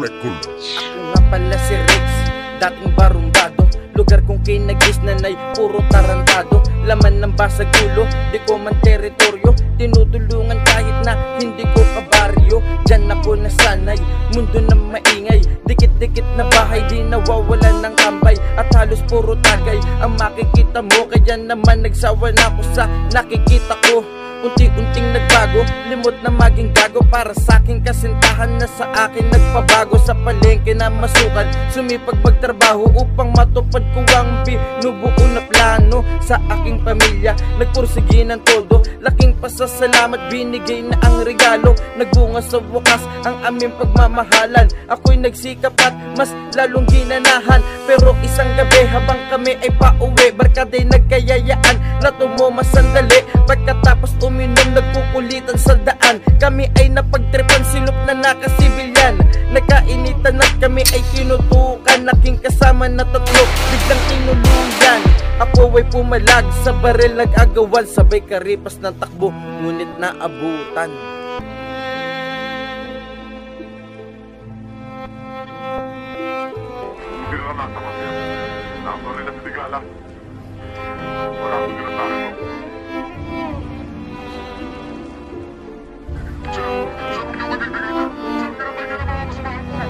Records. Ako nga pala si Rex, dating barumbado. Lugar kong kinagis nanay, puro tarantado. Laman ng basag ulo, di ko man teritoryo. Tinutulungan kahit na hindi ko kabaryo. Diyan ako nasanay, mundo na maingay. Dikit-dikit na bahay, di nawawalan ng tambay. At halos puro tagay ang makikita mo. Kaya naman nagsawa na ako sa nakikita ko. Unti-unting nagbago, limot na maging gago. Para sa aking kasintahan na sa akin nagpabago. Sa palengke na masukan, sumipag magtrabaho upang matupad ko ang binubuo na plano. Sa aking pamilya, nagpursige ng todo. Laking pasasalamat, binigay na ang regalo. Nagbunga sa wakas ang aming pagmamahalan. Ako'y nagsikap at mas lalong ginanahan. Pero isang gabi habang kami ay pauwi, barkaday nagkayayaan na tumuma sandali. Pagkatapos uminom, nagkukulitan sa daan. Kami ay napagtripan, silop na nakasibilyan. Nagkainitan at kami ay tinutukan. Aking kasama na tatlo, biglang tinuluyan. Ako ay pumalag sa baril, nag-agawan. Sabay karipas ng takbo, ngunit naabutan. Hindi na nasa masya. Nabaril na sitigala. Wala kong ginatahan mo. Saan niyo magbibigay na? Saan ginatay ka na mga masamahan mo?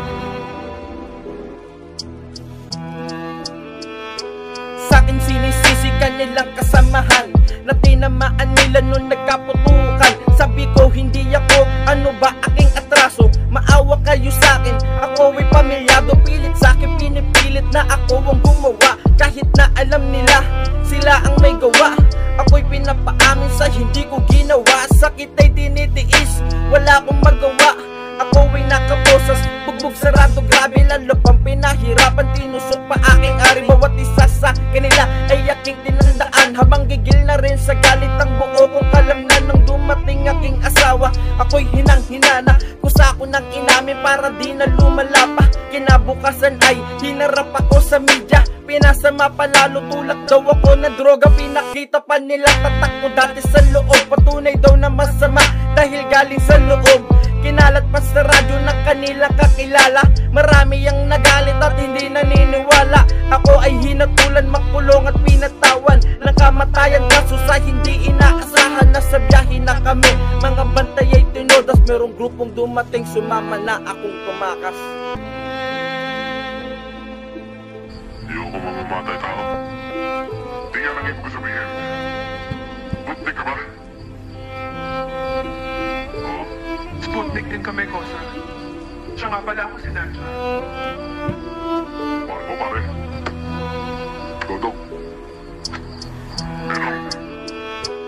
Sa'kin sinisisi kanilang kasamahan na tinamaan nila nung nagkaputukan. Sabi ko hindi ako, ano ba aking atraso? Maawa kayo sa'kin, ako ay pamilyado. Pilit sa'kin, pinipilit na ako ang gumawa. Kahit na alam nila, sila ang may gawa. Ako'y pinapaamin sa hindi ko ginawa. Sakit ay dinitiis, wala akong magawa. Ako ay nakaposas, bugbog sarado, grabe lalo pang pinahirapan. Tinusok pa aking ari, bawat isa sa kanila ay aking tinandaan. Habang gigil na rin sa galit ang buo kong kalamnan. Nang dumating aking asawa, ako'y hinang-hinana. Kusa ko nang inamin para di na lumala pa. Kinabukasan ay hinarap ako sa media. Pinasama palalo, tulak daw ako ng droga. Pinakita pa nila tatak ko dati sa loob. Patunay daw na masama dahil galing sa loob. Kinalat pa sa radyo na kanila kakilala. Marami ang nagalit at hindi naniniwala. Ako ay hinatulan, makulong at pinatawan. Nakamatayan kaso sa hindi inaasahan. Nasa biyahe na kami, mga bantay ay tinodas. Merong grupong dumating, sumama na akong tumakas. Di ako mamamatay tao. Di yan ang ibig ko sabihin. Bunti ka ba? Oo. Sputnik din kami, Kosa. Siya nga pala ako si Nanda. Marco, pare. Dodong. Pero,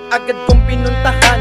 Agad kong pinuntahan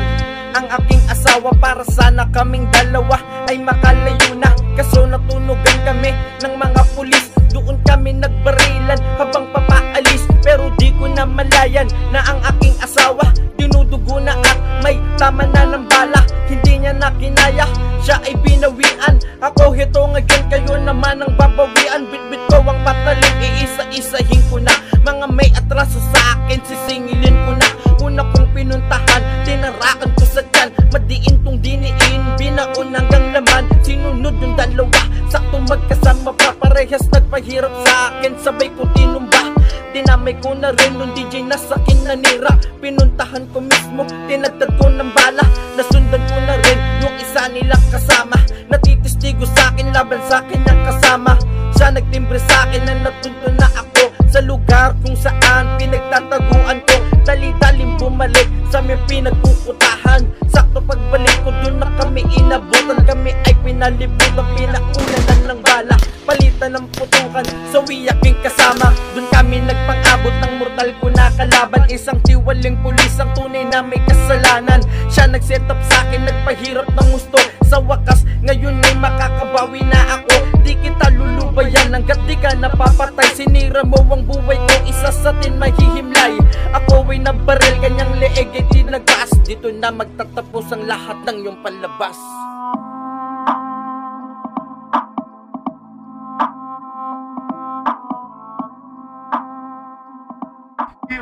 ang aking asawa para sana kaming dalawa ay makalayo na. Kaso natunugan kami ng mga pulis. Doon kami nagbarilan habang papaalis. Pero di ko na malayan na ang aking asawa dinudugo na at may tama na ng bala. Hindi niya na kinaya, siya ay binawian. Ako hito ngayon, kayo naman ang babawian. Bitbit ko ang patalim, iisa-isahin ko na. Mga may atraso sa akin, sisingilin ko na. Una kong pinuntahan, tinarakan ko sa tiyan. Madiin tong diniin, binaon hanggang laman. Sinunod yung dalawa, sakto magkasama pa. Parehas nagpahirap sa akin, sabay ko tinumba. Dinamay ko na rin nung DJ na sakin nanira. Pinuntahan ko mismo, tinagtad ko ng bala. Nasundan ko na rin yung isa nilang kasama. Natitistigo sa akin, laban sa kanyang kasama. Siya nagtimbre sa akin na natunto na ako sa lugar kung saan pinagtataguan ko. Dali-daling bumalik sa aming pinagkukutahan. Sakto pagbalik ko dun na kami inabutan. Kami ay pinalibutan, pinaunanan ng bala. Palitan ng putukan, sawi aking kasama. Dun kami nagpang-abot ng mortal ko na kalaban. Isang tiwaling pulis, ang tunay na may kasalanan. Siya nag-set up sa akin, nagpahirap ng gusto. Sa wakas, ngayon ay makakabawi na ako. Di kita lulubayan hanggat di ka napapatay. Sinira mo ang buhay ko, isa sa tin mahihimlay. Ako ay nabaril, kanyang leeg ay tinagpas. Dito na magtatapos ang lahat ng iyong palabas.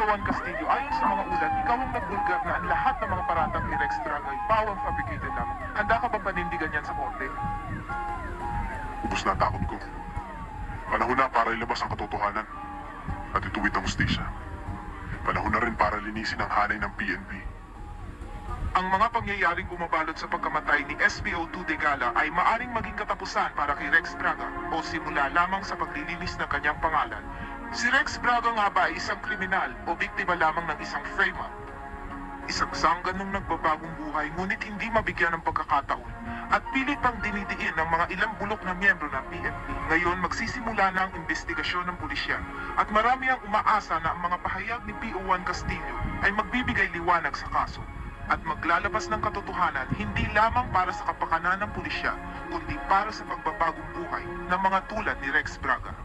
Juan Castillo, ayon sa mga ulat, ikaw ang nagbulgar na ang lahat ng mga paratang ni Rex Drago ay bawang fabricated lang. Handa ka bang panindigan yan sa korte? Ubus na ang takot ko. Panahon na para ilabas ang katotohanan at ituwid ang hustisya. Panahon na rin para linisin ang hanay ng PNP. Ang mga pangyayaring bumabalot sa pagkamatay ni SBO2 Degala ay maaring maging katapusan para kay Rex Braga o simula lamang sa paglilinis ng kanyang pangalan. Si Rex Braga nga ba ay isang kriminal o biktima lamang ng isang frame-up? Isang sangganong nagbabagong buhay ngunit hindi mabigyan ng pagkakataon at pilit pang dinidiin ng mga ilang bulok na miyembro ng PNP. Ngayon magsisimula na ang investigasyon ng pulisya at marami ang umaasa na ang mga pahayag ni PO1 Castillo ay magbibigay liwanag sa kaso at maglalabas ng katotohanan hindi lamang para sa kapakanan ng pulisya kundi para sa pagbabagong buhay ng mga tulad ni Rex Braga.